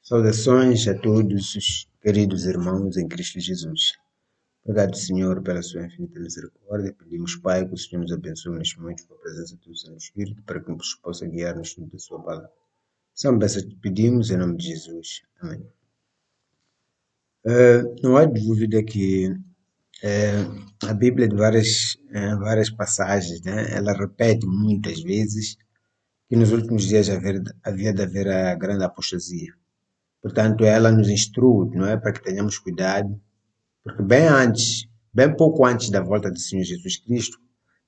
Saudações a todos os queridos irmãos em Cristo Jesus. Obrigado, Senhor, pela sua infinita misericórdia. Pedimos, Pai, que o Senhor nos abençoe neste momento com a presença do Santo Espírito, para que nos possa guiar no estudo da sua palavra. São bênçãos que pedimos em nome de Jesus. Amém. Não há dúvida que a Bíblia, de várias passagens, né, ela repete muitas vezes que nos últimos dias havia de haver a grande apostasia. Portanto, ela nos instrui, não é, para que tenhamos cuidado, porque bem pouco antes da volta do Senhor Jesus Cristo,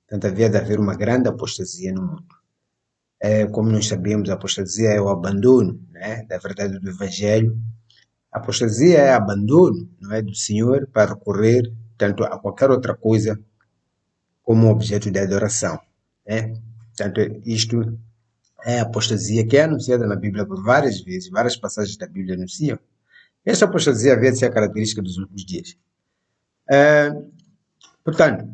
portanto, havia de haver uma grande apostasia no mundo. Como nós sabemos, a apostasia é o abandono, né, da verdade do Evangelho. A apostasia é abandono, não é, do Senhor para recorrer tanto a qualquer outra coisa como objeto de adoração, né? Portanto, isto é a apostasia que é anunciada na Bíblia por várias vezes, várias passagens da Bíblia anunciam. Esta apostasia havia de ser a característica dos últimos dias. Portanto,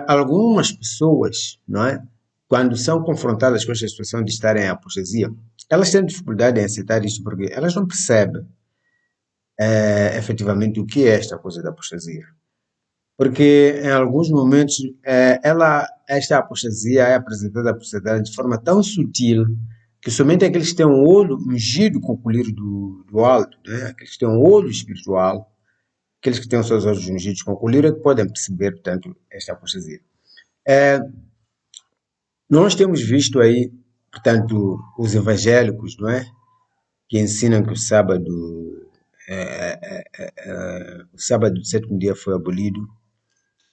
algumas pessoas, não é, quando são confrontadas com esta situação de estarem em apostasia, elas têm dificuldade em aceitar isto porque elas não percebem efetivamente o que é esta coisa da apostasia. Porque em alguns momentos esta apostasia é apresentada à sociedade de forma tão sutil que somente aqueles que têm um olho ungido com o colírio do alto, né, aqueles que têm um olho espiritual, aqueles que têm os seus olhos ungidos com colírio é que podem perceber, portanto, esta apostasia. Nós temos visto aí, portanto, os evangélicos, não é? Que ensinam que o sábado do sétimo dia foi abolido.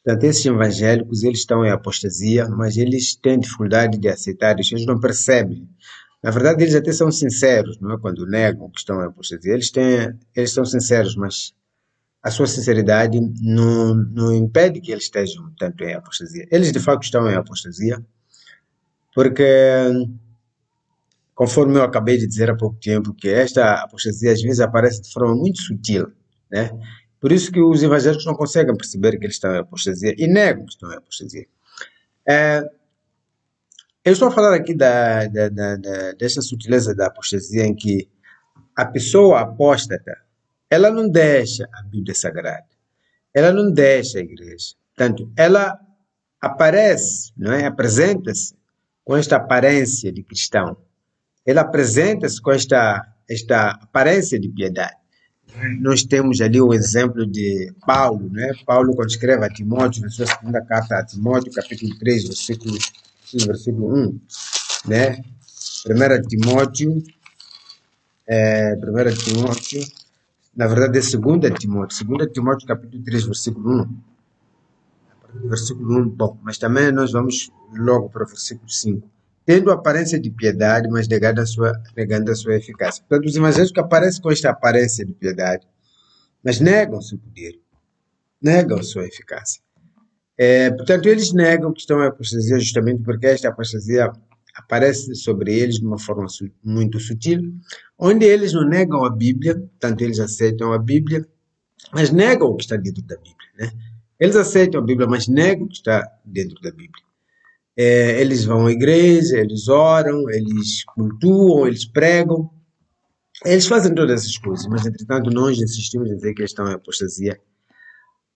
Portanto, esses evangélicos, eles estão em apostasia, mas eles têm dificuldade de aceitar isso, eles não percebem. Na verdade, eles até são sinceros, não é? Quando negam que estão em apostasia. Eles são sinceros, mas a sua sinceridade não impede que eles estejam tanto em apostasia. Eles, de facto, estão em apostasia, porque, conforme eu acabei de dizer há pouco tempo, que esta apostasia às vezes aparece de forma muito sutil, né? Por isso que os evangélicos não conseguem perceber que eles estão em apostasia e negam que estão em apostasia. Eu estou a falar aqui dessa sutileza da apostasia em que a pessoa apóstata, ela não deixa a Bíblia Sagrada, ela não deixa a igreja. Portanto, ela aparece, não é? Apresenta-se com esta aparência de cristão. Ela apresenta-se com esta aparência de piedade. Nós temos ali o exemplo de Paulo, né? Paulo, quando escreve a Timóteo, na sua segunda carta a Timóteo, capítulo 3, versículo 1, né? 1 Timóteo, 1 Timóteo, na verdade é 2 Timóteo, capítulo 3, versículo 1. Versículo 1, bom, mas também nós vamos logo para o versículo 5. Tendo aparência de piedade, mas negando a sua eficácia. Portanto, os evangélicos aparecem com esta aparência de piedade, mas negam seu poder, negam sua eficácia. Portanto, eles negam que estão em apostasia justamente porque esta apostasia aparece sobre eles de uma forma muito sutil, onde eles não negam a Bíblia, portanto, eles aceitam a Bíblia, mas negam o que está dentro da Bíblia, né? Eles aceitam a Bíblia, mas negam o que está dentro da Bíblia. Eles vão à igreja, eles oram, eles cultuam, eles pregam, eles fazem todas essas coisas, mas entretanto nós insistimos em dizer que eles estão em apostasia,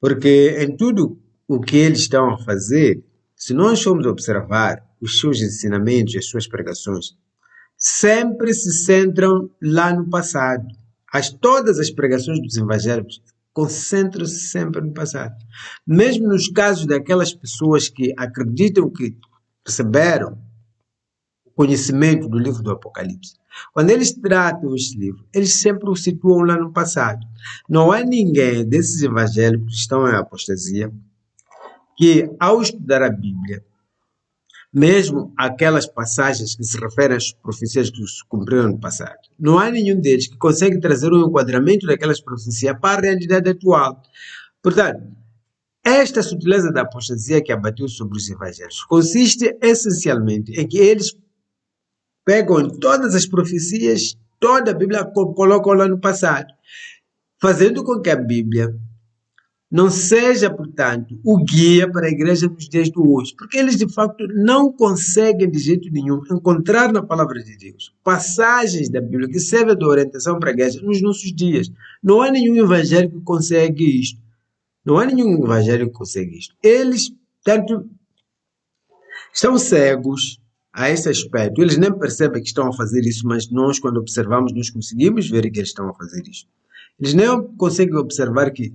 porque em tudo o que eles estão a fazer, se nós formos observar os seus ensinamentos e as suas pregações, sempre se centram lá no passado. Todas as pregações dos evangélicos concentram-se sempre no passado. Mesmo nos casos daquelas pessoas que acreditam que receberam o conhecimento do livro do Apocalipse, quando eles tratam este livro, eles sempre o situam lá no passado. Não há ninguém desses evangélicos que estão em apostasia que, ao estudar a Bíblia, mesmo aquelas passagens que se referem às profecias que se cumpriram no passado, não há nenhum deles que consegue trazer um enquadramento daquelas profecias para a realidade atual. Portanto, esta sutileza da apostasia que abateu sobre os evangélicos consiste essencialmente em que eles pegam todas as profecias, toda a Bíblia, colocam lá no passado, fazendo com que a Bíblia não seja, portanto, o guia para a igreja nos dias de hoje, porque eles de facto não conseguem de jeito nenhum encontrar na palavra de Deus passagens da Bíblia que servem de orientação para a igreja nos nossos dias. Não há nenhum evangelho que consegue isto. Não há nenhum evangelho que consegue isto. Eles, tanto, estão cegos a esse aspecto. Eles nem percebem que estão a fazer isso, mas nós, quando observamos, nós conseguimos ver que eles estão a fazer isso. Eles nem conseguem observar que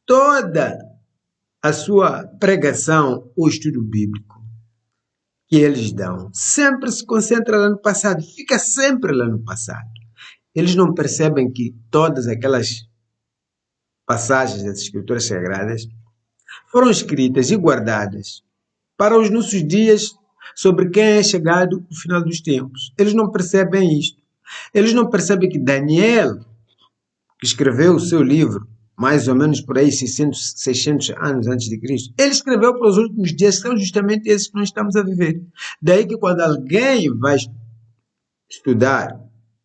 toda a sua pregação ou estudo bíblico que eles dão sempre se concentra lá no passado, fica sempre lá no passado. Eles não percebem que todas aquelas passagens das Escrituras Sagradas foram escritas e guardadas para os nossos dias sobre quem é chegado o final dos tempos. Eles não percebem isto. Eles não percebem que Daniel, que escreveu o seu livro, mais ou menos por aí 600 anos antes de Cristo, ele escreveu para os últimos dias, que são justamente esses que nós estamos a viver. Daí que quando alguém vai estudar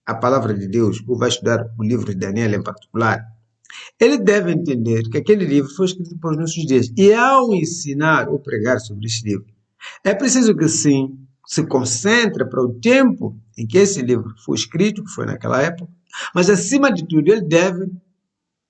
a palavra de Deus, ou vai estudar o livro de Daniel em particular, ele deve entender que aquele livro foi escrito para os nossos dias. E ao ensinar ou pregar sobre este livro, é preciso que sim, se concentre para o tempo em que esse livro foi escrito, que foi naquela época, mas acima de tudo ele deve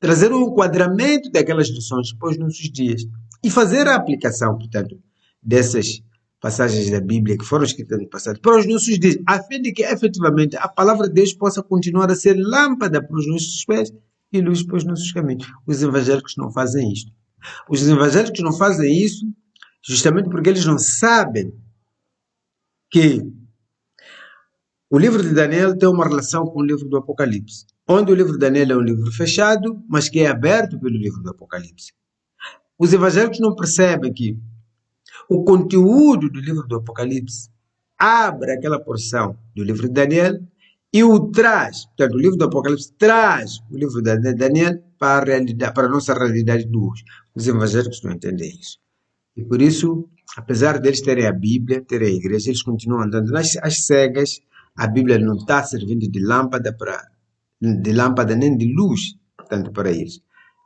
trazer um enquadramento daquelas lições para os nossos dias e fazer a aplicação, portanto, dessas passagens da Bíblia que foram escritas no passado para os nossos dias, a fim de que efetivamente a palavra de Deus possa continuar a ser lâmpada para os nossos pés e luz para os nossos caminhos. Os evangélicos não fazem isto. Os evangélicos não fazem isso justamente porque eles não sabem que o livro de Daniel tem uma relação com o livro do Apocalipse, onde o livro de Daniel é um livro fechado, mas que é aberto pelo livro do Apocalipse. Os evangélicos não percebem que o conteúdo do livro do Apocalipse abre aquela porção do livro de Daniel e o traz, portanto, o livro do Apocalipse traz o livro de Daniel para a realidade, para a nossa realidade de hoje. Os evangélicos não entendem isso. E por isso, apesar deles terem a Bíblia, terem a igreja, eles continuam andando às cegas. A Bíblia não está servindo de lâmpada nem de luz, portanto, para eles.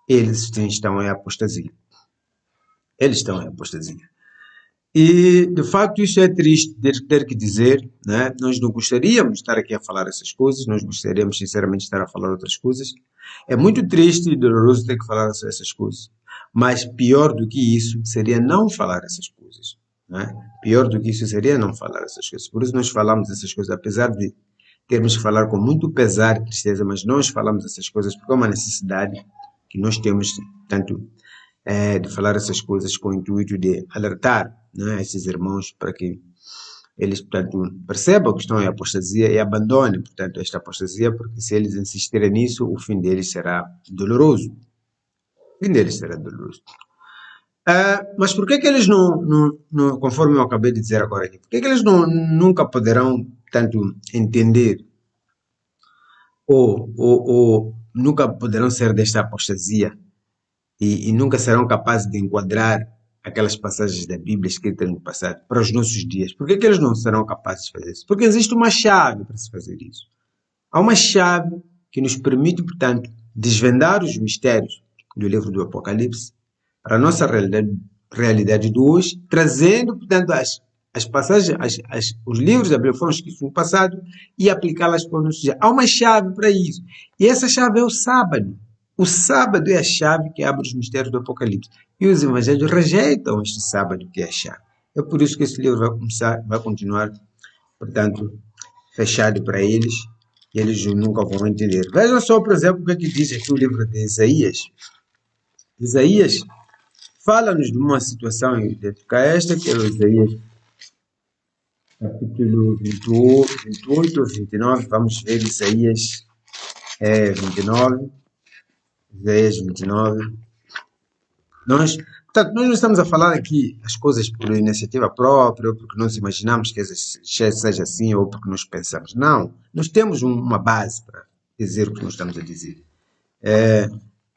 Eles estão em apostasia. Eles estão em apostasia. E, de facto, isso é triste ter que dizer, né? Nós não gostaríamos de estar aqui a falar essas coisas, nós gostaríamos, sinceramente, de estar a falar outras coisas. É muito triste e doloroso ter que falar essas coisas. Mas pior do que isso seria não falar essas coisas. Né? Pior do que isso seria não falar essas coisas. Por isso nós falamos essas coisas, apesar de termos que falar com muito pesar e tristeza, mas nós falamos essas coisas porque é uma necessidade que nós temos, tanto de falar essas coisas com o intuito de alertar, né, esses irmãos para que eles, portanto, percebam que estão em apostasia e abandonem, portanto, esta apostasia, porque se eles insistirem nisso, o fim deles será doloroso. O fim deles será doloroso. Mas por que eles não, conforme eu acabei de dizer agora aqui, por que eles nunca poderão, tanto, entender ou nunca poderão ser desta apostasia e nunca serão capazes de enquadrar aquelas passagens da Bíblia escritas no passado para os nossos dias? Por que eles não serão capazes de fazer isso? Porque existe uma chave para se fazer isso. Há uma chave que nos permite, portanto, desvendar os mistérios do livro do Apocalipse para a nossa realidade de hoje, trazendo, portanto, as passagens, os livros da Bíblia foram escritos no passado e aplicá-las para os nossos dias. Há uma chave para isso. E essa chave é o sábado. O sábado é a chave que abre os mistérios do Apocalipse. E os evangelhos rejeitam este sábado que é a chave. É por isso que esse livro vai continuar, portanto, fechado para eles. E eles nunca vão entender. Vejam só, por exemplo, o que é que diz aqui o livro de Isaías. Isaías fala-nos de uma situação idêntica a esta, que é o Isaías capítulo 28 ou 29. Vamos ver Isaías 29. Isaías 29. Portanto, nós não estamos a falar aqui as coisas por iniciativa própria, ou porque nós imaginamos que seja assim, ou porque nós pensamos. Não, nós temos uma base para dizer o que nós estamos a dizer.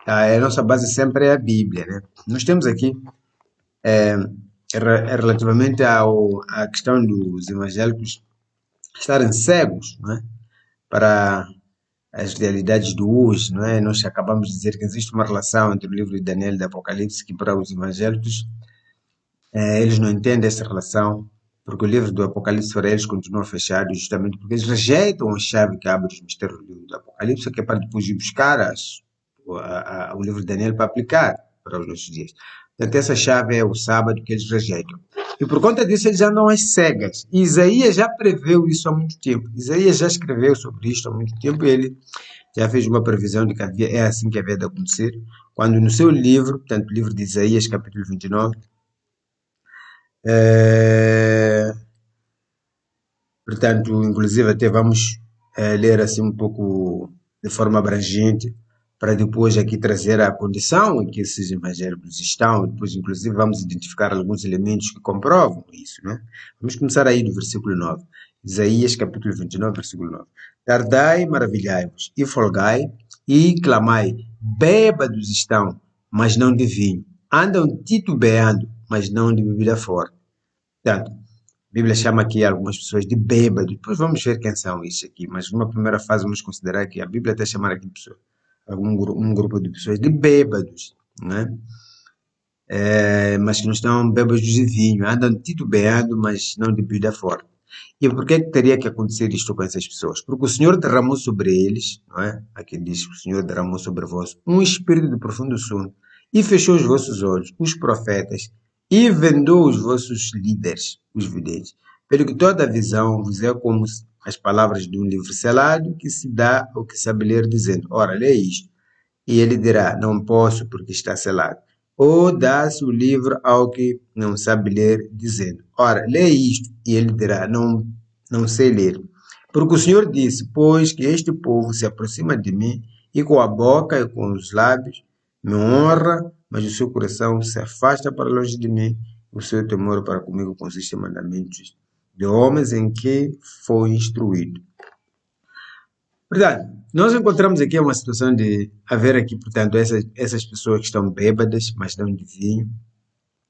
A nossa base sempre é a Bíblia, né? Nós temos aqui, relativamente à questão dos evangélicos estarem cegos, né? Para as realidades de hoje, não é? Nós acabamos de dizer que existe uma relação entre o livro de Daniel e do Apocalipse que para os evangélicos eles não entendem essa relação, porque o livro do Apocalipse para eles continua fechado, justamente porque eles rejeitam a chave que abre os mistérios do livro do Apocalipse, que é para depois ir buscar o livro de Daniel para aplicar para os nossos dias. Portanto, essa chave é o sábado que eles rejeitam. E por conta disso, eles andam às cegas. E Isaías já preveu isso há muito tempo. Isaías já escreveu sobre isto há muito tempo. Ele já fez uma previsão de que é assim que havia de acontecer. Quando no seu livro, portanto, o livro de Isaías, capítulo 29, é, portanto, inclusive até vamos ler assim um pouco de forma abrangente para depois aqui trazer a condição em que esses evangélicos estão. Depois, inclusive, vamos identificar alguns elementos que comprovam isso, né? Vamos começar aí do versículo 9. Isaías, capítulo 29, versículo 9. Tardai, maravilhai-vos, e folgai, e clamai, bêbados estão, mas não de vinho. Andam titubeando, mas não de bebida forte. Portanto, a Bíblia chama aqui algumas pessoas de bêbados. Depois vamos ver quem são isso aqui. Mas numa primeira fase vamos considerar que a Bíblia está chamando aqui pessoas, um grupo de pessoas de bêbados, né? Mas que não estão bêbados de vinho. Andam titubeando, mas não de bebida forte. E por que teria que acontecer isto com essas pessoas? Porque o Senhor derramou sobre eles, não é? Aqui diz que o Senhor derramou sobre vós um espírito de profundo sono e fechou os vossos olhos, os profetas, e vendou os vossos líderes, os videntes. Pelo que toda visão vos é como as palavras de um livro selado que se dá ao que sabe ler, dizendo: Ora, lê isto. E ele dirá: Não posso, porque está selado. Ou dá-se o livro ao que não sabe ler, dizendo: Ora, lê isto. E ele dirá: Não sei ler. Porque o Senhor disse: Pois que este povo se aproxima de mim, e com a boca e com os lábios me honra, mas o seu coração se afasta para longe de mim. O seu temor para comigo consiste em mandamentos de homens em que foi instruído. Portanto, nós encontramos aqui uma situação de haver aqui, portanto, essas pessoas que estão bêbadas, mas não de vinho,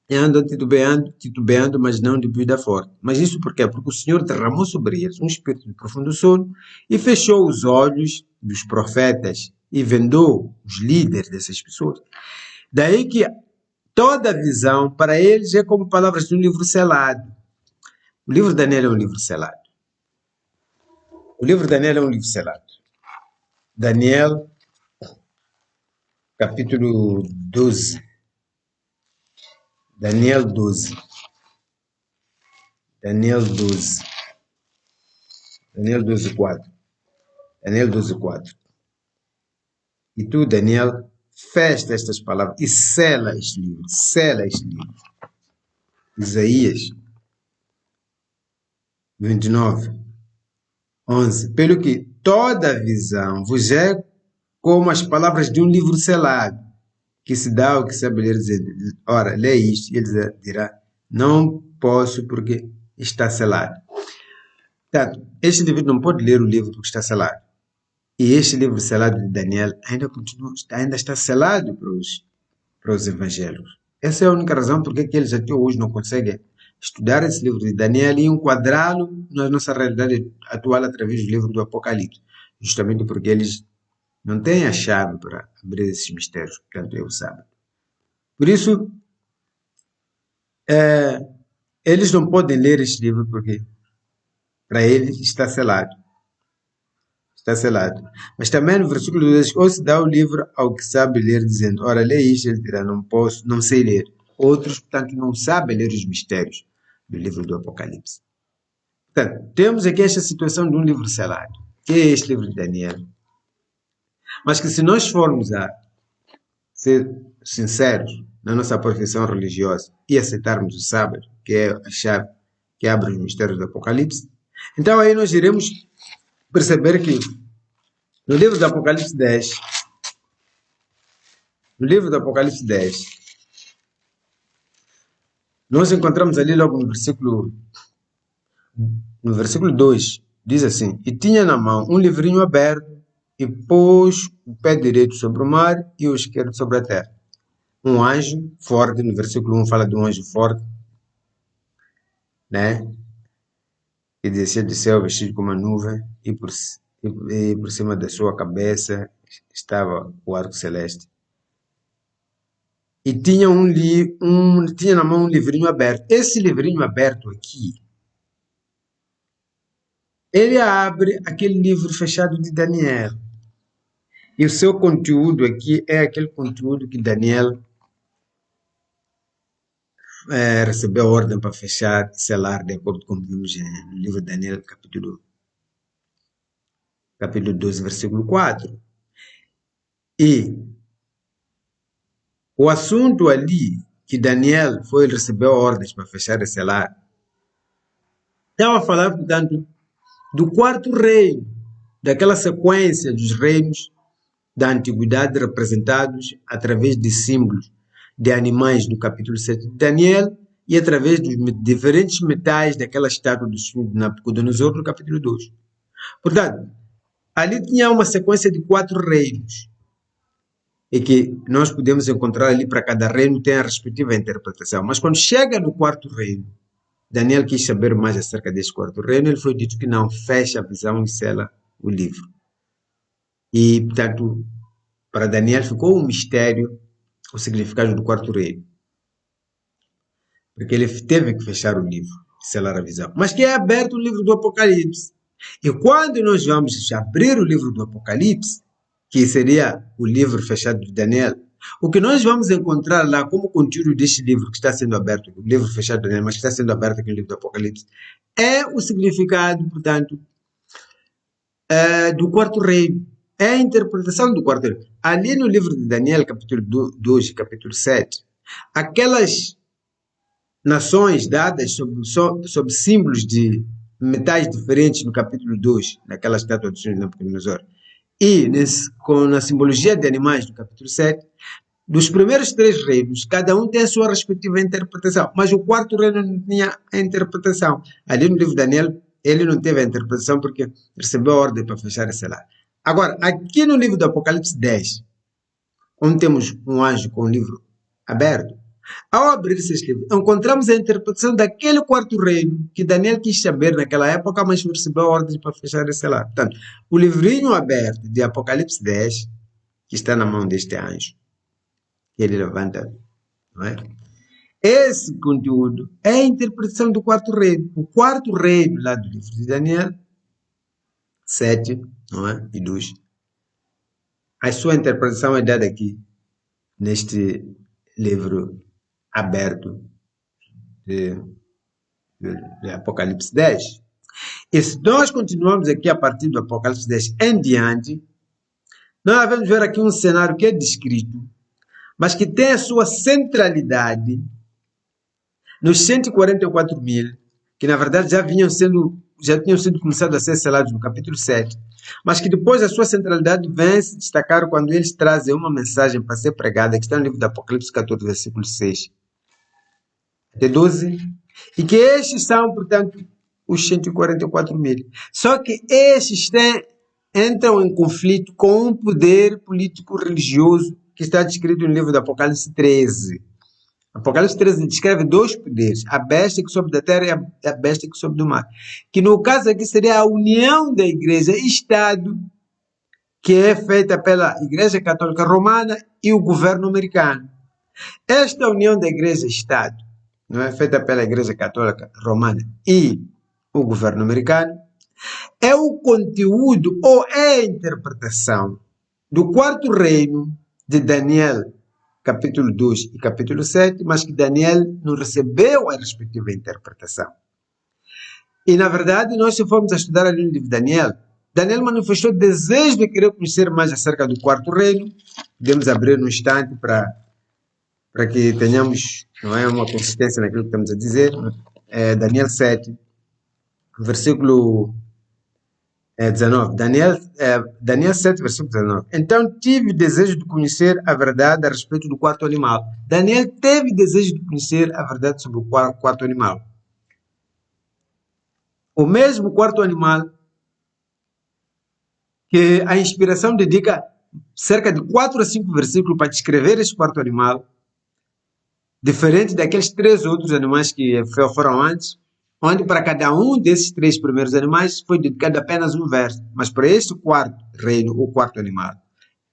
e andam titubeando, mas não de bebida forte. Mas isso por quê? Porque o Senhor derramou sobre eles um espírito de profundo sono e fechou os olhos dos profetas e vendou os líderes dessas pessoas. Daí que toda visão para eles é como palavras de um livro selado. O livro de Daniel é um livro selado. O livro de Daniel é um livro selado. Daniel, capítulo 12. Daniel 12. Daniel 12. Daniel 12, 4. Daniel 12, 4. E tu, Daniel, fecha estas palavras e sela este livro. Sela este livro. Isaías 29, 11. Pelo que toda visão vos é como as palavras de um livro selado, que se dá ao que sabe ler, dizer: Ora, lê isto. E ele dirá: Não posso, porque está selado. Portanto, este indivíduo não pode ler o livro porque está selado. E este livro selado de Daniel ainda está selado para os evangélicos. Essa é a única razão porque que eles até hoje não conseguem estudar esse livro de Daniel e enquadrá-lo na nossa realidade atual através do livro do Apocalipse. Justamente porque eles não têm a chave para abrir esses mistérios, portanto, é o sábado. Por isso, eles não podem ler este livro porque para eles está selado. Está selado. Mas também no versículo 2, ou se dá o livro ao que sabe ler, dizendo: Ora, lê isto, ele dirá: Não posso, não sei ler. Outros, portanto, não sabem ler os mistérios do livro do Apocalipse. Portanto, temos aqui esta situação de um livro selado, que é este livro de Daniel. Mas que se nós formos a ser sinceros na nossa profissão religiosa e aceitarmos o sábado, que é a chave que abre os mistérios do Apocalipse, então aí nós iremos perceber que no livro do Apocalipse 10, nós encontramos ali logo no versículo 2, diz assim: E tinha na mão um livrinho aberto, e pôs o pé direito sobre o mar e o esquerdo sobre a terra. Um anjo forte, no versículo 1 fala de um anjo forte, né? Que descia do céu vestido como uma nuvem, e por cima da sua cabeça estava o arco celeste. E tinha tinha na mão um livrinho aberto. Esse livrinho aberto aqui, ele abre aquele livro fechado de Daniel. E o seu conteúdo aqui é aquele conteúdo que Daniel recebeu a ordem para fechar, selar, de acordo com vimos no livro de Daniel, capítulo 12, versículo 4. E o assunto ali que Daniel foi recebeu ordens para fechar e selar, estava a falar, portanto, do quarto reino, daquela sequência dos reinos da antiguidade representados através de símbolos de animais do capítulo 7 de Daniel e através dos diferentes metais daquela estátua do Senhor de Nabucodonosor no capítulo 2. Portanto, ali tinha uma sequência de 4 reinos e que nós podemos encontrar ali para cada reino tem a respectiva interpretação. Mas quando chega no quarto reino, Daniel quis saber mais acerca desse quarto reino, ele foi dito que não fecha a visão e sela o livro. E, portanto, para Daniel ficou um mistério o significado do quarto reino. Porque ele teve que fechar o livro, selar a visão. Mas que é aberto o livro do Apocalipse. E quando nós vamos abrir o livro do Apocalipse, que seria o livro fechado de Daniel, o que nós vamos encontrar lá como conteúdo deste livro que está sendo aberto, o livro fechado de Daniel, mas que está sendo aberto aqui no livro do Apocalipse, é o significado, portanto, do quarto reino. É a interpretação do quarto reino. Ali no livro de Daniel, capítulo 2 e capítulo 7, aquelas nações dadas sob símbolos de metais diferentes no capítulo 2, naquela estátua do Senhor de Nabucodonosor, e na simbologia de animais do capítulo 7, dos primeiros 3 reinos, cada um tem a sua respectiva interpretação, mas o quarto reino não tinha a interpretação. Ali no livro de Daniel, ele não teve a interpretação porque recebeu a ordem para fechar e selar. Agora, aqui no livro do Apocalipse 10, onde temos um anjo com o livro aberto, ao abrir esse livro, encontramos a interpretação daquele quarto reino que Daniel quis saber naquela época, mas recebeu a ordem para fechar e selar. Portanto, o livrinho aberto de Apocalipse 10, que está na mão deste anjo, que ele levanta, não é? Esse conteúdo é a interpretação do quarto reino. O quarto reino lá do livro de Daniel 7, não é? E 2. A sua interpretação é dada aqui, neste livro aberto de Apocalipse 10. E se nós continuamos aqui a partir do Apocalipse 10 em diante, nós vamos ver aqui um cenário que é descrito, mas que tem a sua centralidade nos 144 mil, que na verdade já tinham sido começados a ser selados no capítulo 7, mas que depois a sua centralidade vem se destacar quando eles trazem uma mensagem para ser pregada, que está no livro do Apocalipse 14, versículo 6 até 12, e que estes são, portanto, os 144 mil. Só que estes entram em conflito com um poder político-religioso que está descrito no livro do Apocalipse 13. Apocalipse 13 descreve 2 poderes, a besta que sobe da terra e a besta que sobe do mar. Que no caso aqui seria a união da igreja e Estado, que é feita pela Igreja Católica Romana e o governo americano. Esta união da igreja e Estado, não é feita pela Igreja Católica Romana e o governo americano, é o conteúdo ou é a interpretação do quarto reino de Daniel, capítulo 2 e capítulo 7, mas que Daniel não recebeu a respectiva interpretação. E, na verdade, nós se formos a estudar ali no livro de Daniel, Daniel manifestou desejo de querer conhecer mais acerca do quarto reino. Podemos abrir um instante para que tenhamos, não é, uma consistência naquilo que estamos a dizer. Daniel 7, versículo 19. Daniel 7, versículo 19. Então tive desejo de conhecer a verdade a respeito do quarto animal. Daniel teve desejo de conhecer a verdade sobre o quarto animal. O mesmo quarto animal que a inspiração dedica cerca de 4 a 5 versículos para descrever esse quarto animal, diferente daqueles 3 outros animais que foram antes, onde para cada um desses 3 primeiros animais foi dedicado apenas um verso. Mas para este quarto reino, ou quarto animal,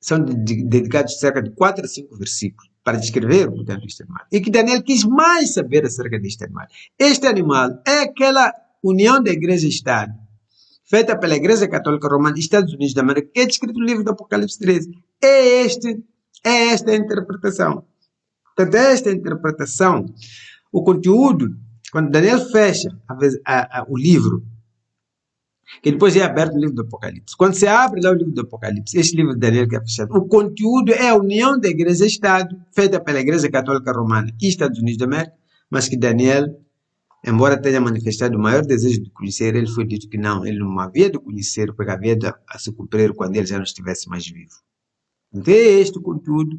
são dedicados cerca de 4 a 5 versículos para descrever, portanto, este animal. E que Daniel quis mais saber acerca deste animal. Este animal é aquela união da igreja e Estado, feita pela Igreja Católica Romana Estados Unidos da América, que é descrito no livro do Apocalipse 13. É esta a interpretação. Portanto, esta interpretação, o conteúdo, quando Daniel fecha o livro, que depois é aberto o livro do Apocalipse. Quando você abre lá o livro do Apocalipse, este livro de Daniel que é fechado, o conteúdo é a união da Igreja e Estado, feita pela Igreja Católica Romana e Estados Unidos da América, mas que Daniel, embora tenha manifestado o maior desejo de conhecer, ele foi dito que não, ele não havia de conhecer, porque havia de se cumprir quando ele já não estivesse mais vivo. Então é este o conteúdo,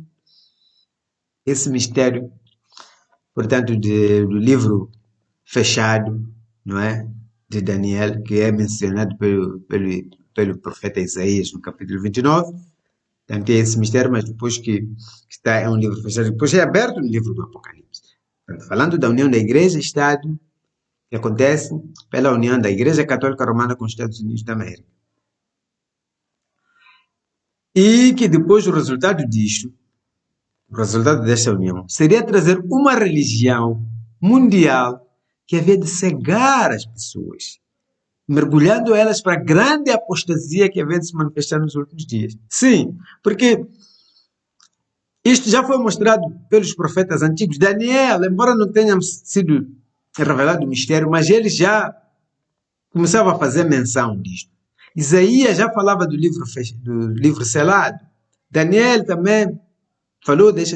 esse mistério, portanto, do livro fechado, não é? De Daniel, que é mencionado pelo profeta Isaías no capítulo 29. Então tem esse mistério, mas depois que está é um livro fechado, depois é aberto no livro do Apocalipse. Portanto, falando da união da Igreja e Estado, que acontece pela união da Igreja Católica Romana com os Estados Unidos da América. E que depois o resultado disto, o resultado desta união, seria trazer uma religião mundial que havia de cegar as pessoas, mergulhando elas para a grande apostasia que havia de se manifestar nos últimos dias. Sim, porque isto já foi mostrado pelos profetas antigos. Daniel, embora não tenha sido revelado o mistério, mas ele já começava a fazer menção disto. Isaías já falava do livro selado. Daniel também falou deste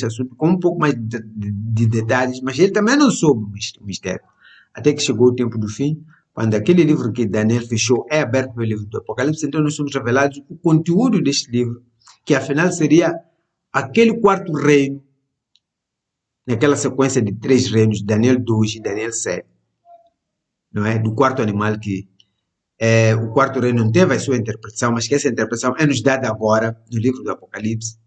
assunto com um pouco mais de detalhes, mas ele também não soube o mistério. Até que chegou o tempo do fim, quando aquele livro que Daniel fechou é aberto pelo livro do Apocalipse, então nós somos revelados o conteúdo deste livro, que afinal seria aquele quarto reino, naquela sequência de 3 reinos, Daniel 2 e Daniel 7, não é? Do quarto animal que o quarto reino não teve a sua interpretação, mas que essa interpretação é nos dada agora no livro do Apocalipse,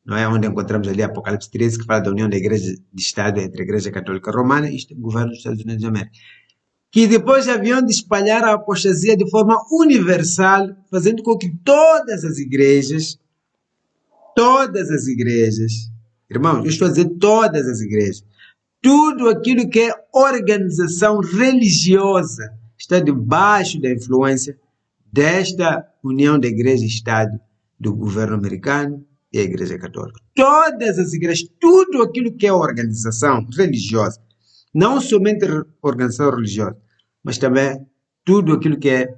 não é? Onde encontramos ali Apocalipse 13, que fala da união da igreja de Estado entre a Igreja Católica Romana e o governo dos Estados Unidos da América, que depois haviam de espalhar a apostasia de forma universal, fazendo com que todas as igrejas, irmãos, eu estou a dizer todas as igrejas, tudo aquilo que é organização religiosa está debaixo da influência desta união da igreja e Estado, do governo americano e a Igreja Católica. Todas as igrejas, tudo aquilo que é organização religiosa, não somente organização religiosa, mas também tudo aquilo que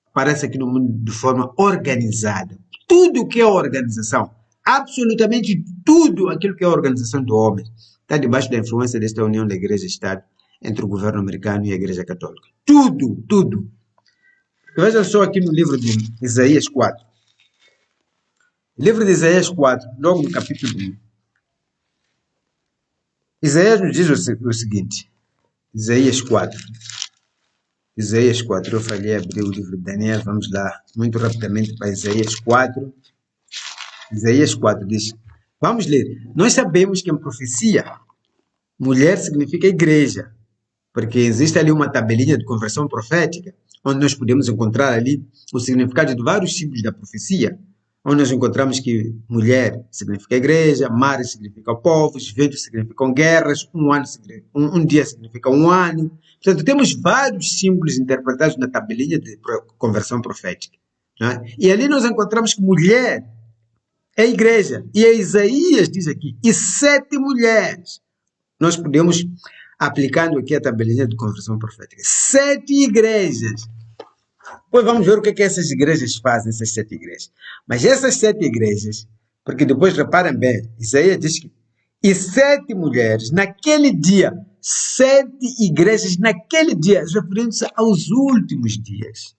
aparece aqui no mundo de forma organizada. Tudo que é organização, absolutamente tudo aquilo que é organização do homem, está debaixo da influência desta união da Igreja e Estado entre o governo americano e a Igreja Católica. Tudo. Veja só aqui no livro de Isaías 4. O livro de Isaías 4, logo no capítulo 1. Isaías nos diz o seguinte. Isaías 4, eu falhei abrir o livro de Daniel, vamos lá muito rapidamente para Isaías 4. Isaías 4 diz, vamos ler, nós sabemos que em profecia, mulher significa igreja, porque existe ali uma tabelinha de conversão profética, onde nós podemos encontrar ali o significado de vários símbolos da profecia, onde nós encontramos que mulher significa igreja, mar significa povos, ventos significam guerras, um dia significa um ano. Portanto, temos vários símbolos interpretados na tabelinha de conversão profética, não é? E ali nós encontramos que mulher é igreja. E a Isaías diz aqui, e 7 mulheres. Nós podemos, aplicando aqui a tabelinha de conversão profética, 7 igrejas. Pois vamos ver o que essas igrejas fazem, essas 7 igrejas. Mas essas 7 igrejas, porque depois reparem bem, Isaías diz que e 7 mulheres, naquele dia, 7 igrejas naquele dia, referindo-se aos últimos dias.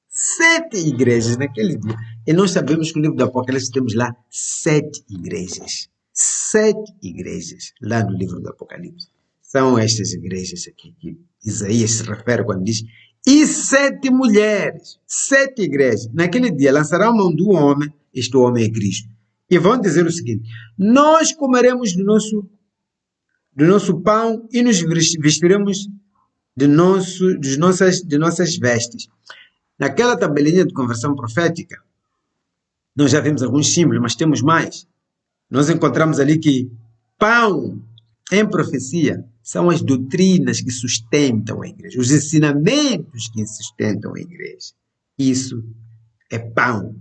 7 igrejas naquele dia. E nós sabemos que no livro do Apocalipse temos lá 7 igrejas. 7 igrejas lá no livro do Apocalipse. São estas igrejas aqui que Isaías se refere quando diz e 7 mulheres, 7 igrejas, naquele dia lançarão mão do homem, este homem é Cristo, e vão dizer o seguinte, nós comeremos do nosso pão e nos vestiremos de nossas vestes. Naquela tabelinha de conversão profética, nós já vimos alguns símbolos, mas temos mais. Nós encontramos ali que pão em profecia são as doutrinas que sustentam a igreja, os ensinamentos que sustentam a igreja. Isso é pão.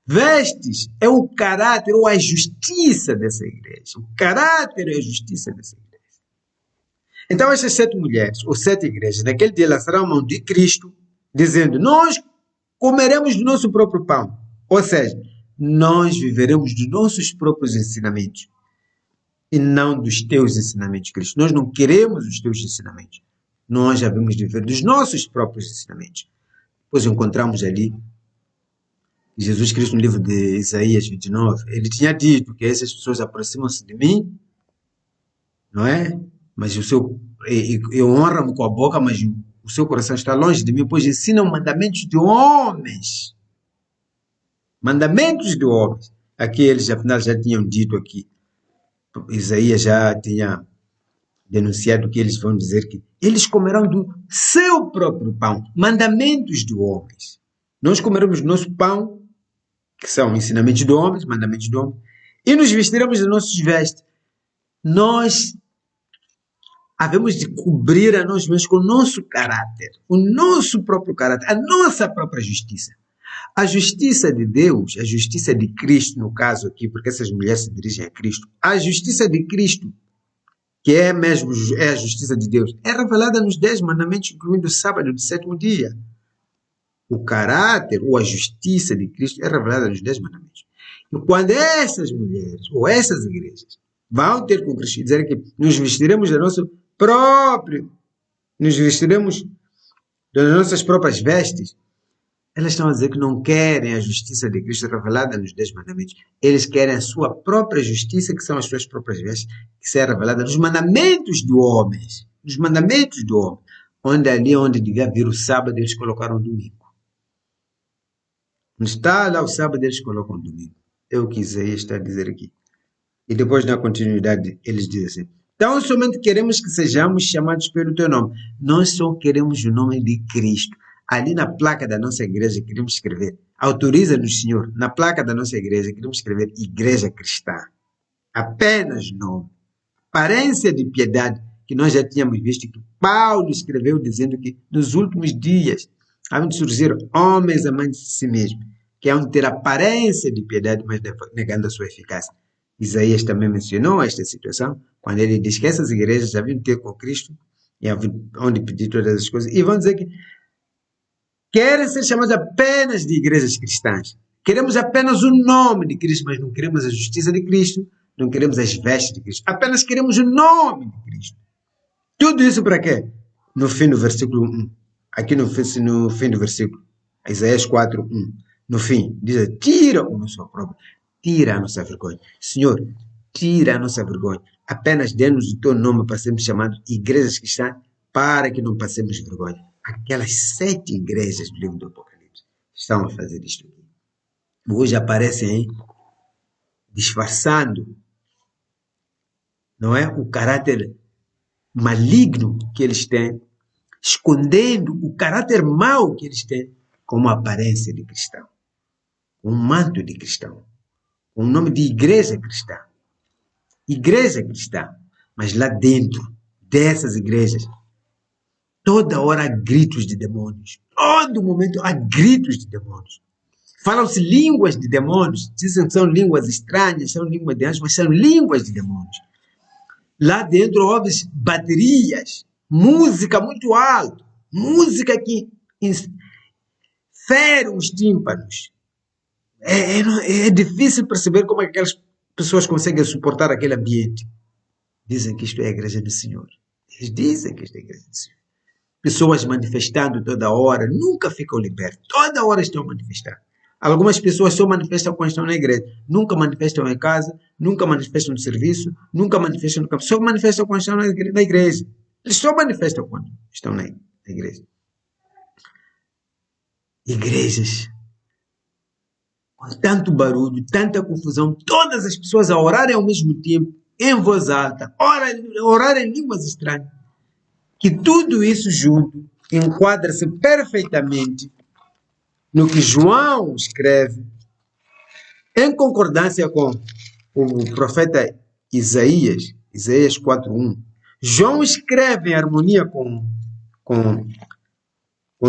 Vestes é o caráter ou a justiça dessa igreja. O caráter e a justiça dessa igreja. Então, essas 7 mulheres, ou 7 igrejas, naquele dia lançarão a mão de Cristo, dizendo: nós comeremos do nosso próprio pão. Ou seja, nós viveremos dos nossos próprios ensinamentos e não dos teus ensinamentos, Cristo. Nós não queremos os teus ensinamentos. Nós já vamos viver dos nossos próprios ensinamentos. Depois encontramos ali Jesus Cristo no livro de Isaías 29. Ele tinha dito que essas pessoas aproximam-se de mim, não é? Mas eu honro-me com a boca, mas o seu coração está longe de mim, pois ensinam mandamentos de homens. Mandamentos de homens. Aqui eles, afinal, já tinham dito aqui. Isaías já tinha denunciado que eles vão dizer que eles comerão do seu próprio pão. Mandamentos de homens. Nós comeremos do nosso pão, que são ensinamentos de homens, mandamentos de homens, e nos vestiremos de nossos vestes. Nós havemos de cobrir a nós mesmos com o nosso caráter, o nosso próprio caráter, a nossa própria justiça. A justiça de Deus, a justiça de Cristo, no caso aqui, porque essas mulheres se dirigem a Cristo, a justiça de Cristo, que é a justiça de Deus, é revelada nos 10 mandamentos, incluindo o sábado do 7º dia. O caráter ou a justiça de Cristo é revelada nos 10 mandamentos. E quando essas mulheres ou essas igrejas vão ter com Cristo e dizer que nos vestiremos do nosso próprio, nos vestiremos das nossas próprias vestes, elas estão a dizer que não querem a justiça de Cristo revelada nos 10 mandamentos. Eles querem a sua própria justiça, que são as suas próprias vestes, que será revelada nos mandamentos de homens. Nos mandamentos de homens. Onde devia vir o sábado, eles colocaram o domingo. Não está lá o sábado, eles colocam o domingo. É o que Isaías está a dizer aqui. E depois, na continuidade, eles dizem assim: então somente queremos que sejamos chamados pelo teu nome. Nós só queremos o nome de Cristo. Ali na placa da nossa igreja queremos escrever: autoriza-nos, Senhor, na placa da nossa igreja queremos escrever Igreja Cristã. Apenas nome. Aparência de piedade, que nós já tínhamos visto que Paulo escreveu dizendo que nos últimos dias hão de surgir homens amantes de si mesmos, que hão de ter aparência de piedade, mas negando a sua eficácia. Isaías também mencionou esta situação, quando ele diz que essas igrejas já vinham ter com Cristo, e onde pedir todas as coisas, e vão dizer que querem ser chamados apenas de igrejas cristãs. Queremos apenas o nome de Cristo, mas não queremos a justiça de Cristo, não queremos as vestes de Cristo. Apenas queremos o nome de Cristo. Tudo isso para quê? No fim do versículo 1. Aqui no fim do versículo. Isaías 4:1. No fim, diz: tira o nosso opróbrio, tira a nossa vergonha. Senhor, tira a nossa vergonha. Apenas dê-nos o teu nome para sermos chamados igrejas cristãs, para que não passemos vergonha. Aquelas 7 igrejas do livro do Apocalipse estão a fazer isto aqui. Hoje aparecem disfarçando, não é? O caráter maligno que eles têm, escondendo o caráter mau que eles têm, com uma aparência de cristão, com um manto de cristão, com o nome de igreja cristã. Igreja cristã. Mas lá dentro dessas igrejas, toda hora há gritos de demônios. Todo momento há gritos de demônios. Falam-se línguas de demônios. Dizem que são línguas estranhas, são línguas de anjos, mas são línguas de demônios. Lá dentro ouve-se baterias, música muito alta, música que fere os tímpanos. É difícil perceber como aquelas pessoas conseguem suportar aquele ambiente. Dizem que isto é a igreja do Senhor. Eles dizem que isto é a igreja do Senhor. Pessoas manifestando toda hora, nunca ficam libertas. Toda hora estão manifestando. Algumas pessoas só manifestam quando estão na igreja. Nunca manifestam em casa, nunca manifestam no serviço, nunca manifestam no campo. Só manifestam quando estão na igreja. Eles só manifestam quando estão na igreja. Igrejas com tanto barulho, tanta confusão, todas as pessoas a orarem ao mesmo tempo, em voz alta, orar em línguas estranhas, que tudo isso junto enquadra-se perfeitamente no que João escreve, em concordância com o profeta Isaías, Isaías 4:1. João escreve em harmonia com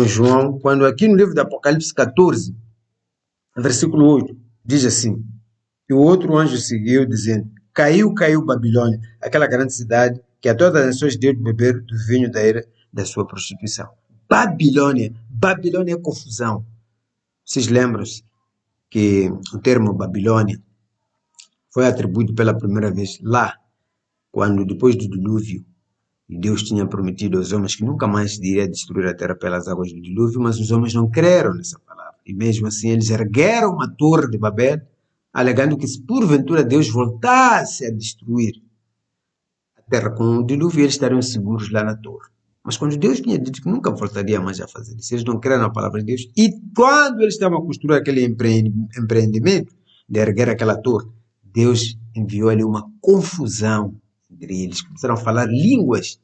João, quando aqui no livro do Apocalipse 14, versículo 8, diz assim: e o outro anjo seguiu, dizendo: caiu, caiu Babilônia, aquela grande cidade que a todas as nações deu de beber do vinho da ira da sua prostituição. Babilônia, Babilônia é confusão. Vocês lembram-se que o termo Babilônia foi atribuído pela primeira vez lá, quando depois do dilúvio, Deus tinha prometido aos homens que nunca mais iria destruir a terra pelas águas do dilúvio, mas os homens não creram nessa palavra. E mesmo assim eles ergueram uma torre de Babel, alegando que se porventura Deus voltasse a destruir a terra com o dilúvio, eles estariam seguros lá na torre. Mas quando Deus tinha dito que nunca voltaria mais a fazer isso, eles não creram na palavra de Deus. E quando eles estavam a construir aquele empreendimento de erguer aquela torre, Deus enviou ali uma confusão entre eles. Começaram a falar línguas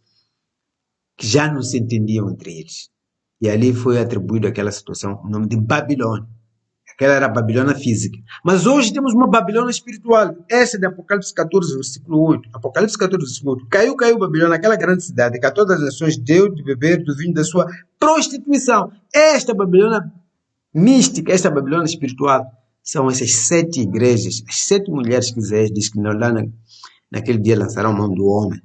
que já não se entendiam entre eles. E ali foi atribuído àquela situação o nome de Babilônia. Aquela era a Babilônia física. Mas hoje temos uma Babilônia espiritual. Essa é de Apocalipse 14, versículo 8. Apocalipse 14, versículo 8. Caiu, caiu Babilônia, aquela grande cidade, que a todas as nações deu de beber do vinho da sua prostituição. Esta Babilônia mística, esta Babilônia espiritual, são essas 7 igrejas, as 7 mulheres que Isaías diz que lá naquele dia lançarão mão do homem.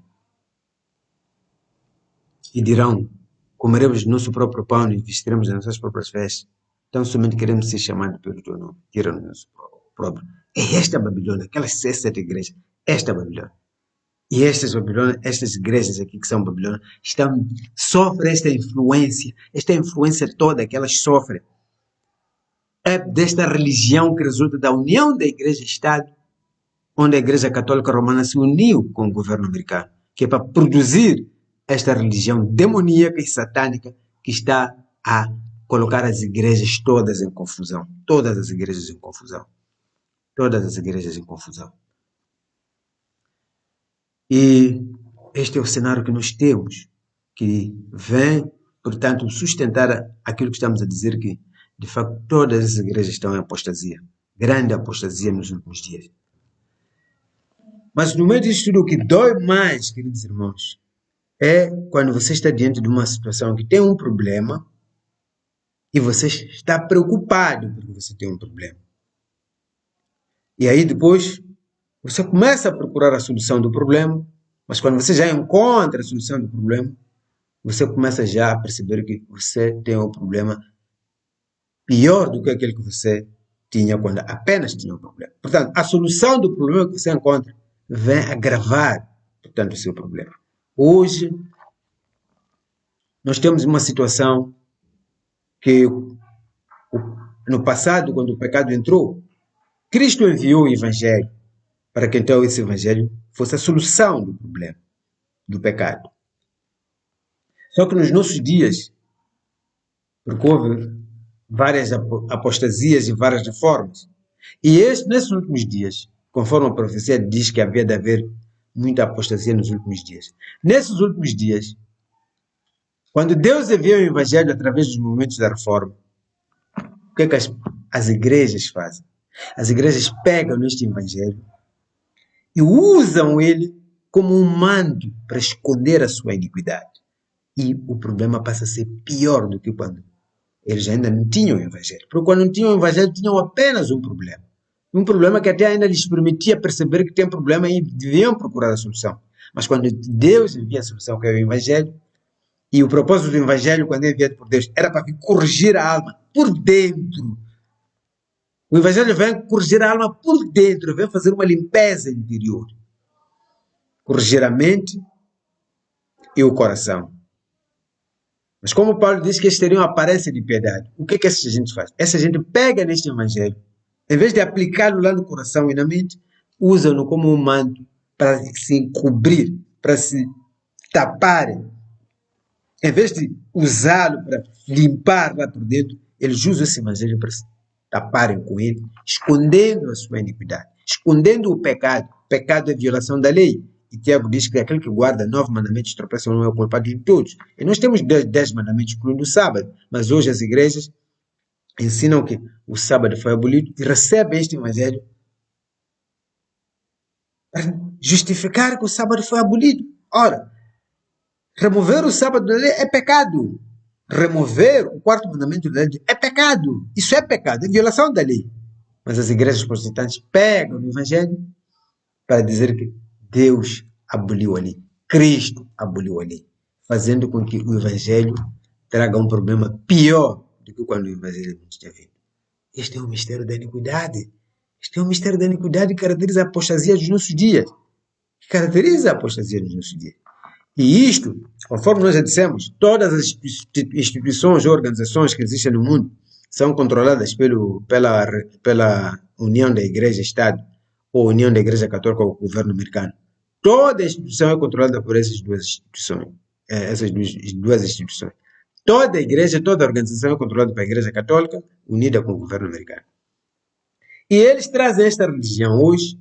E dirão: comeremos nosso próprio pão e vestiremos as nossas próprias vestes. Então somente queremos ser chamados pelo teu nome. Tira-nos nosso próprio. É esta Babilônia, aquelas 7 igrejas, esta Babilônia. E estas Babilônia, estas igrejas aqui que são Babilônia, sofrem esta influência toda que elas sofrem. É desta religião que resulta da união da igreja-estado, onde a igreja católica romana se uniu com o governo americano, que é para produzir esta religião demoníaca e satânica que está a colocar as igrejas todas em confusão. Todas as igrejas em confusão. Todas as igrejas em confusão. E este é o cenário que nós temos, que vem, portanto, sustentar aquilo que estamos a dizer, que, de facto, todas as igrejas estão em apostasia. Grande apostasia nos últimos dias. Mas no meio disso tudo, o que dói mais, queridos irmãos, é quando você está diante de uma situação que tem um problema e você está preocupado porque você tem um problema. E aí depois você começa a procurar a solução do problema, mas quando você já encontra a solução do problema, você começa já a perceber que você tem um problema pior do que aquele que você tinha quando apenas tinha um problema. Portanto, a solução do problema que você encontra vem agravar, portanto, o seu problema. Hoje, nós temos uma situação que no passado, quando o pecado entrou, Cristo enviou o Evangelho para que então esse Evangelho fosse a solução do problema, do pecado. Só que nos nossos dias, porque houve várias apostasias e várias reformas, e nesses últimos dias, conforme a profecia diz que havia de haver muita apostasia nos últimos dias. Nesses últimos dias, quando Deus enviou o Evangelho através dos movimentos da reforma, o que é que as igrejas fazem? As igrejas pegam neste Evangelho e usam ele como um manto para esconder a sua iniquidade. E o problema passa a ser pior do que quando eles ainda não tinham o Evangelho. Porque quando não tinham o Evangelho, tinham apenas um problema. Um problema que até ainda lhes permitia perceber que tem problema e deviam procurar a solução. Mas quando Deus envia a solução, que é o Evangelho, e o propósito do Evangelho, quando é enviado por Deus, era para corrigir a alma por dentro. O Evangelho vem corrigir a alma por dentro, vem fazer uma limpeza interior. Corrigir a mente e o coração. Mas como Paulo diz que eles teriam aparência de piedade, o que é que essa gente faz? Essa gente pega neste Evangelho, em vez de aplicá-lo lá no coração e na mente, usa-no como um manto para se encobrir, para se taparem. Em vez de usá-lo para limpar lá por dentro, eles usam esse Evangelho para se taparem com ele, escondendo a sua iniquidade, escondendo o pecado. Pecado é violação da lei. E Tiago diz que aquele que guarda 9 mandamentos tropeça não é o culpado de todos. E nós temos 10 mandamentos, incluindo o sábado. Mas hoje as igrejas ensinam que o sábado foi abolido e recebem este evangelho para justificar que o sábado foi abolido. Ora, remover o sábado da lei é pecado. Remover o quarto mandamento da lei é pecado. Isso é pecado, é violação da lei. Mas as igrejas protestantes pegam o evangelho para dizer que Deus aboliu a lei, Cristo aboliu a lei, fazendo com que o evangelho traga um problema pior do que quando o evangelho não tinha vindo. Este é o mistério da iniquidade. Este é o mistério da iniquidade que caracteriza a apostasia dos nossos dias. Que caracteriza a apostasia dos nossos dias. E isto, conforme nós já dissemos, todas as instituições ou organizações que existem no mundo são controladas pela União da Igreja-Estado ou União da Igreja Católica ou governo americano. Toda instituição é controlada por essas duas instituições. Toda igreja, toda organização é controlada pela Igreja Católica, unida com o governo americano. E eles trazem esta religião hoje,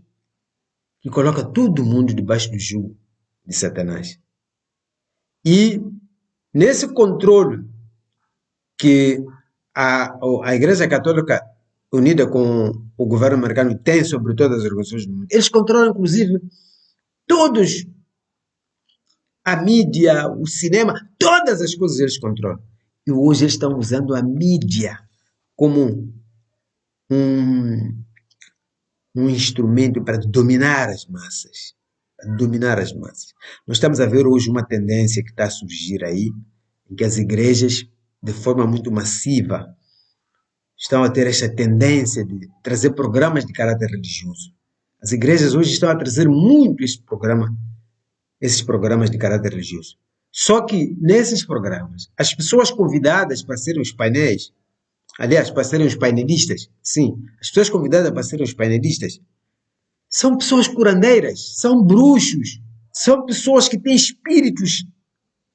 que coloca todo mundo debaixo do jugo de Satanás. E nesse controle que a Igreja Católica, unida com o governo americano, tem sobre todas as organizações do mundo, eles controlam, inclusive, todos, a mídia, o cinema, todas as coisas eles controlam. E hoje eles estão usando a mídia como um instrumento para dominar as massas. Nós estamos a ver hoje uma tendência que está a surgir aí, em que as igrejas, de forma muito massiva, estão a ter esta tendência de trazer programas de caráter religioso. As igrejas hoje estão a trazer muito esses programas de caráter religioso. Só que nesses programas, as pessoas convidadas para serem os painéis, aliás, para serem os painelistas, sim, as pessoas convidadas para serem os painelistas, são pessoas curandeiras, são bruxos, são pessoas que têm espíritos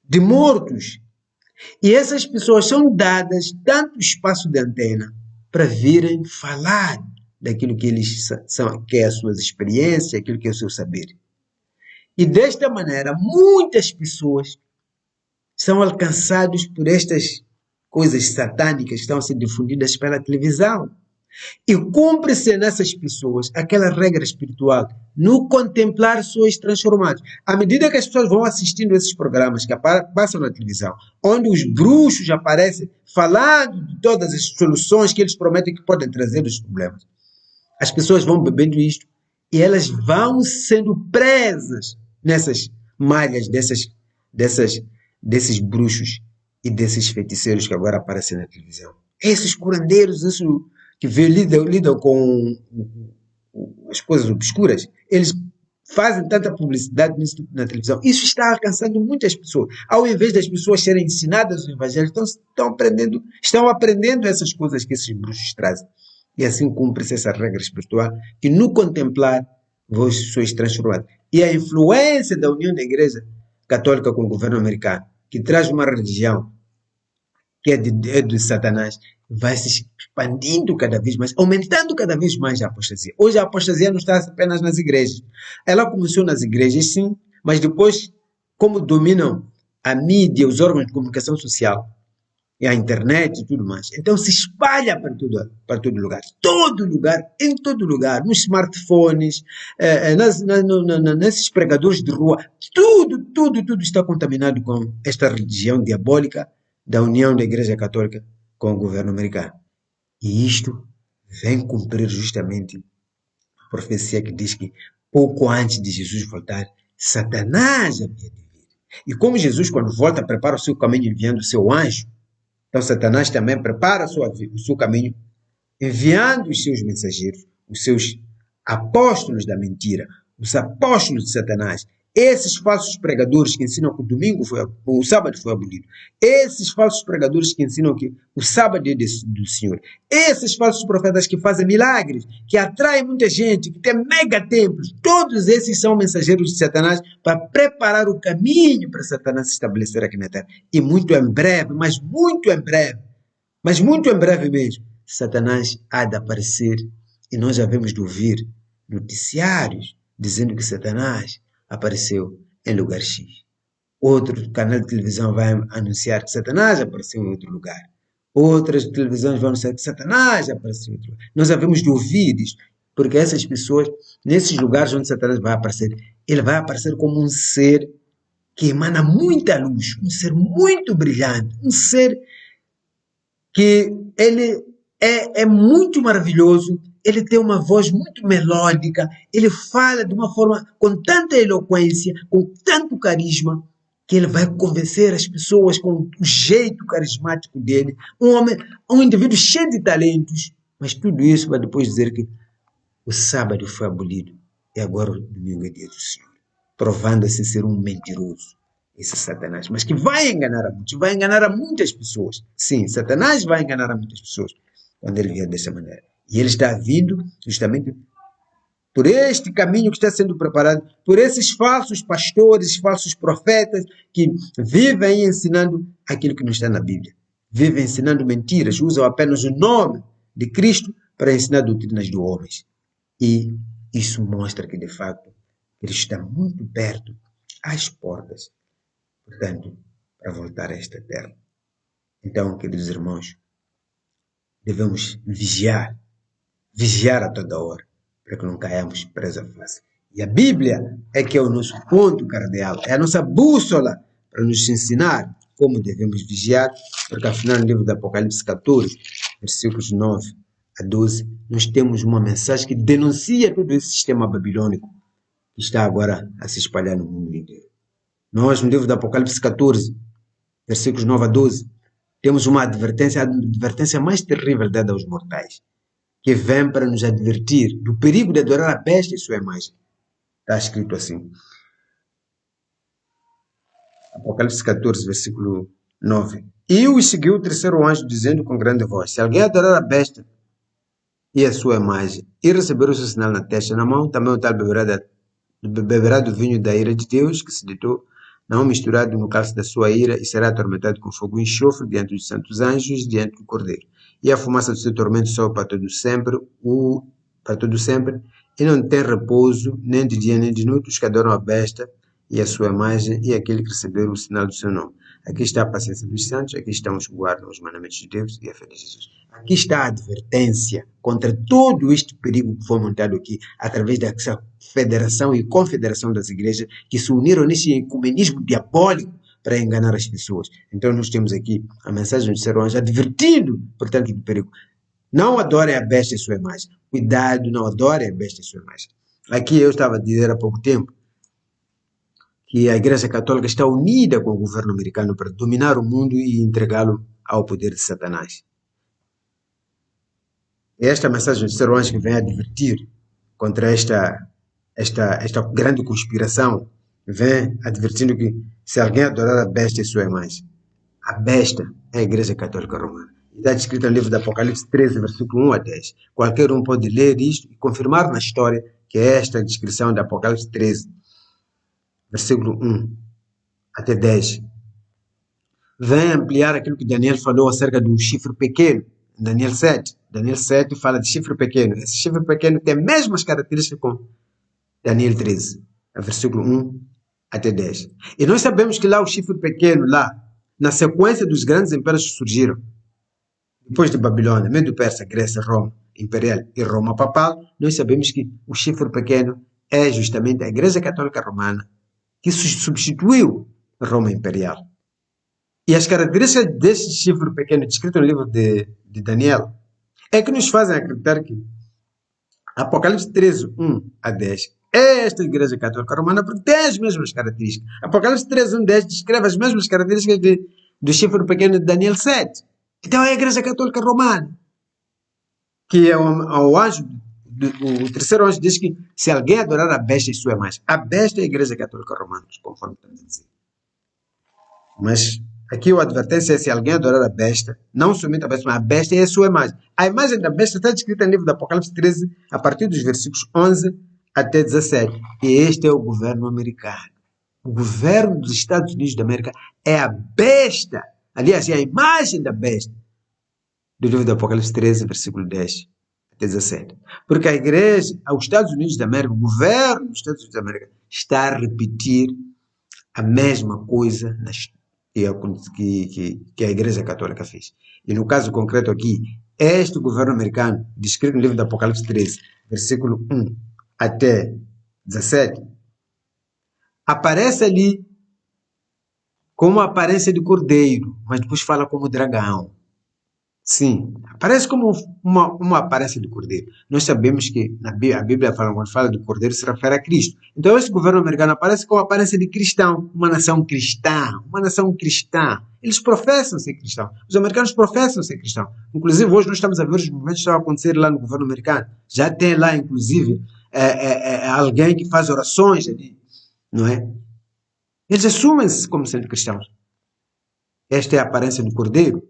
de mortos. E essas pessoas são dadas tanto espaço de antena para virem falar daquilo que eles são, que é as suas experiências, aquilo que é o seu saber. E desta maneira, muitas pessoas são alcançadas por estas coisas satânicas que estão a ser difundidas pela televisão. E cumpre-se nessas pessoas aquela regra espiritual, no contemplar sois transformados. À medida que as pessoas vão assistindo esses programas que passam na televisão, onde os bruxos aparecem falando de todas as soluções que eles prometem que podem trazer os problemas, as pessoas vão bebendo isto e elas vão sendo presas nessas malhas desses bruxos e desses feiticeiros que agora aparecem na televisão. Esses curandeiros, que lidam com as coisas obscuras, eles fazem tanta publicidade na televisão. Isso está alcançando muitas pessoas. Ao invés das pessoas serem ensinadas o evangelho, estão aprendendo essas coisas que esses bruxos trazem. E assim cumpre-se essa regra espiritual, que no contemplar vós sois transformados. E a influência da união da Igreja Católica com o governo americano, que traz uma religião que é de Satanás, vai se expandindo cada vez mais, aumentando cada vez mais a apostasia. Hoje a apostasia não está apenas nas igrejas. Ela começou nas igrejas, sim, mas depois, como dominam a mídia, os órgãos de comunicação social, e a internet e tudo mais, então se espalha para todo lugar. Em todo lugar, nos smartphones, nesses pregadores de rua, tudo está contaminado com esta religião diabólica da união da Igreja Católica com o governo americano. E isto vem cumprir justamente a profecia que diz que pouco antes de Jesus voltar, Satanás havia de vir. E como Jesus, quando volta, prepara o seu caminho enviando o seu anjo, então Satanás também prepara o seu caminho enviando os seus mensageiros, os seus apóstolos da mentira, os apóstolos de Satanás. Esses falsos pregadores que ensinam que o sábado foi abolido. Esses falsos pregadores que ensinam que o sábado é do Senhor. Esses falsos profetas que fazem milagres, que atraem muita gente, que tem mega templos. Todos esses são mensageiros de Satanás para preparar o caminho para Satanás se estabelecer aqui na terra. E muito em breve, mas muito em breve mesmo, Satanás há de aparecer e nós já vemos de ouvir noticiários dizendo que Satanás apareceu em lugar X. Outro canal de televisão vai anunciar que Satanás apareceu em outro lugar. Outras televisões vão anunciar que Satanás apareceu em outro lugar. Nós havemos de ouvir isso, porque essas pessoas, nesses lugares onde Satanás vai aparecer, ele vai aparecer como um ser que emana muita luz, um ser muito brilhante, um ser que ele é muito maravilhoso, ele tem uma voz muito melódica, ele fala de uma forma com tanta eloquência, com tanto carisma, que ele vai convencer as pessoas com o jeito carismático dele, um homem, um indivíduo cheio de talentos, mas tudo isso vai depois dizer que o sábado foi abolido e agora o domingo é dia do Senhor, provando-se ser um mentiroso. Esse Satanás, mas que vai enganar a muitos, vai enganar a muitas pessoas. Sim, Satanás vai enganar a muitas pessoas quando ele vier dessa maneira. E ele está vindo justamente por este caminho que está sendo preparado, por esses falsos pastores, falsos profetas que vivem ensinando aquilo que não está na Bíblia. Vivem ensinando mentiras, usam apenas o nome de Cristo para ensinar doutrinas de homens. E isso mostra que, de fato, ele está muito perto, às portas, portanto, para voltar a esta terra. Então, queridos irmãos, devemos vigiar a toda hora, para que não caiamos presa fácil. E a Bíblia é que é o nosso ponto cardeal, é a nossa bússola para nos ensinar como devemos vigiar, porque afinal no livro do Apocalipse 14, versículos 9 a 12, nós temos uma mensagem que denuncia todo esse sistema babilônico que está agora a se espalhar no mundo inteiro. Nós, no livro do Apocalipse 14, versículos 9 a 12, temos uma advertência, a advertência mais terrível dada aos mortais, que vem para nos advertir do perigo de adorar a besta e sua imagem. Está escrito assim. Apocalipse 14, versículo 9. E o seguiu o terceiro anjo, dizendo com grande voz: se alguém adorar a besta e a sua imagem, e receber o seu sinal na testa e na mão, também o tal beberá do vinho da ira de Deus, que se ditou, não misturado no cálice da sua ira, e será atormentado com fogo e enxofre diante dos santos anjos, diante do Cordeiro. E a fumaça do seu tormento sobe para todo sempre, e não tem repouso, nem de dia nem de noite, os que adoram a besta e a sua imagem, e aquele que receber o sinal do seu nome. Aqui está a paciência dos santos, aqui estão os que guardam os mandamentos de Deus e a fé de Jesus. Aqui está a advertência contra todo este perigo que foi montado aqui, através dessa federação e confederação das igrejas que se uniram nesse ecumenismo diabólico para enganar as pessoas. Então nós temos aqui a mensagem do terceiro anjo advertindo, portanto, do perigo. Não adorem a besta e sua imagem. Cuidado, não adorem a besta e sua imagem. Aqui eu estava a dizer há pouco tempo que a Igreja Católica está unida com o governo americano para dominar o mundo e entregá-lo ao poder de Satanás. É esta mensagem do terceiro anjo que vem advertir contra esta grande conspiração, vem advertindo que se alguém adorar a besta e sua imagem, a besta é a Igreja Católica Romana. Está descrito no livro do Apocalipse 13, versículo 1 a 10. Qualquer um pode ler isto e confirmar na história que é esta a descrição do Apocalipse 13, versículo 1 até 10. Vem ampliar aquilo que Daniel falou acerca do chifre pequeno, Daniel 7. Daniel 7 fala de chifre pequeno. Esse chifre pequeno tem as mesmas características com Daniel 13, versículo 1 até 10. E nós sabemos que lá o chifre pequeno, lá, na sequência dos grandes impérios que surgiram, depois de Babilônia, Medo-Persa, Grécia, Roma Imperial e Roma Papal, nós sabemos que o chifre pequeno é justamente a Igreja Católica Romana que substituiu Roma Imperial. E as características desse chifre pequeno, descrito no livro de Daniel, é que nos fazem acreditar que Apocalipse 13, 1 a 10 é esta Igreja Católica Romana porque tem as mesmas características. Apocalipse 13, 1 a 10 descreve as mesmas características do chifre pequeno de Daniel 7. Então é a Igreja Católica Romana, que é o anjo, o terceiro anjo diz que se alguém adorar a besta e sua imagem, a besta é a Igreja Católica Romana, conforme estamos a dizer. Mas aqui a advertência é se alguém adorar a besta, não somente a besta, mas a besta é a sua imagem. A imagem da besta está descrita no livro do Apocalipse 13, a partir dos versículos 11 até 17. E este é o governo americano. O governo dos Estados Unidos da América é a besta. Aliás, é a imagem da besta. Do livro do Apocalipse 13, versículo 10 até 17. Porque a igreja, os Estados Unidos da América, o governo dos Estados Unidos da América, está a repetir a mesma coisa que a Igreja Católica fez. E no caso concreto aqui, este governo americano, descrito no livro do Apocalipse 13, versículo 1 até 17, aparece ali como a aparência de cordeiro, mas depois fala como dragão. Sim, aparece como uma aparência de cordeiro. Nós sabemos que a Bíblia fala, quando fala de cordeiro, se refere a Cristo. Então, esse governo americano aparece com a aparência de cristão, uma nação cristã, uma nação cristã. Eles professam ser cristão. Os americanos professam ser cristão. Inclusive, hoje nós estamos a ver os movimentos que estão a acontecer lá no governo americano. Já tem lá, inclusive, alguém que faz orações ali, não é? Eles assumem-se como sendo cristãos. Esta é a aparência do cordeiro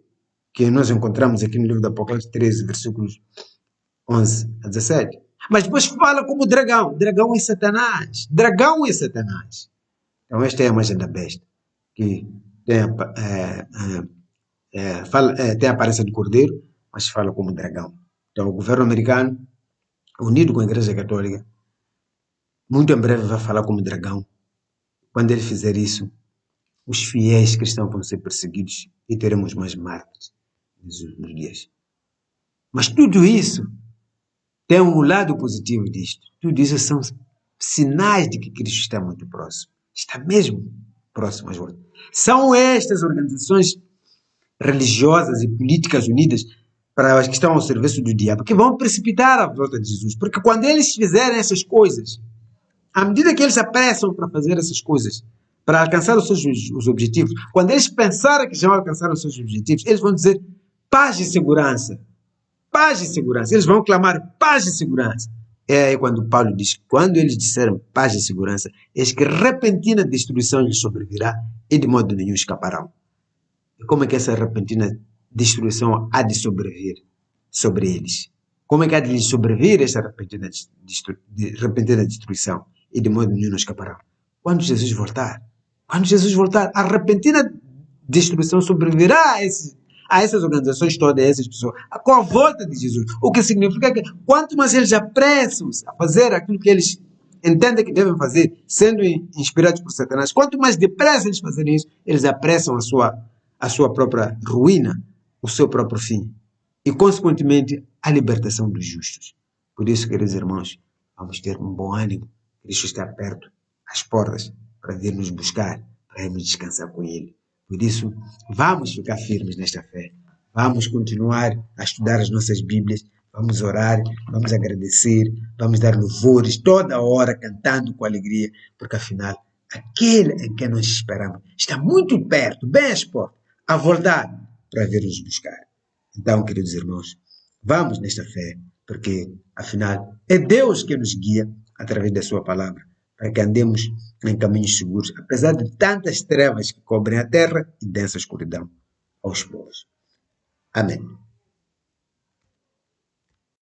que nós encontramos aqui no livro do Apocalipse 13, versículos 11 a 17. Mas depois fala como dragão. Dragão é Satanás. Dragão é Satanás. Então esta é a imagem da besta, que tem a aparência de cordeiro, mas fala como dragão. Então o governo americano, unido com a Igreja Católica, muito em breve vai falar como dragão. Quando ele fizer isso, os fiéis cristãos vão ser perseguidos e teremos mais mártires nos dias. Mas tudo isso tem um lado positivo disto. Tudo isso são sinais de que Cristo está muito próximo. Está mesmo próximo às voltas. São estas organizações religiosas e políticas unidas para as que estão ao serviço do diabo que vão precipitar a volta de Jesus. Porque quando eles fizerem essas coisas, à medida que eles se apressam para fazer essas coisas, para alcançar os objetivos, quando eles pensarem que já vão alcançar os seus objetivos, eles vão dizer paz e segurança. Paz e segurança. Eles vão clamar paz e segurança. É aí quando Paulo diz, quando eles disseram paz e segurança, eis que repentina destruição lhes sobrevirá e de modo nenhum escaparão. E como é que essa repentina destruição há de sobreviver sobre eles? Como é que há de lhes sobreviver essa repentina destruição e de modo nenhum não escaparão? Quando Jesus voltar. Quando Jesus voltar, a repentina destruição sobrevirá a essas organizações todas, a essas pessoas, com a volta de Jesus. O que significa que quanto mais eles apressam-se a fazer aquilo que eles entendem que devem fazer, sendo inspirados por Satanás, quanto mais depressa eles fazerem isso, eles apressam a sua própria ruína, o seu próprio fim. E, consequentemente, a libertação dos justos. Por isso, queridos irmãos, vamos ter um bom ânimo. Cristo está perto, às portas, para vir nos buscar, para irmos descansar com Ele. Por isso, vamos ficar firmes nesta fé. Vamos continuar a estudar as nossas Bíblias. Vamos orar, vamos agradecer, vamos dar louvores toda hora, cantando com alegria, porque afinal, aquele em que nós esperamos está muito perto, bem às portas, a voltar para vir nos buscar. Então, queridos irmãos, vamos nesta fé, porque afinal é Deus que nos guia através da sua palavra, para que andemos em caminhos seguros, apesar de tantas trevas que cobrem a terra e densa escuridão aos povos. Amém.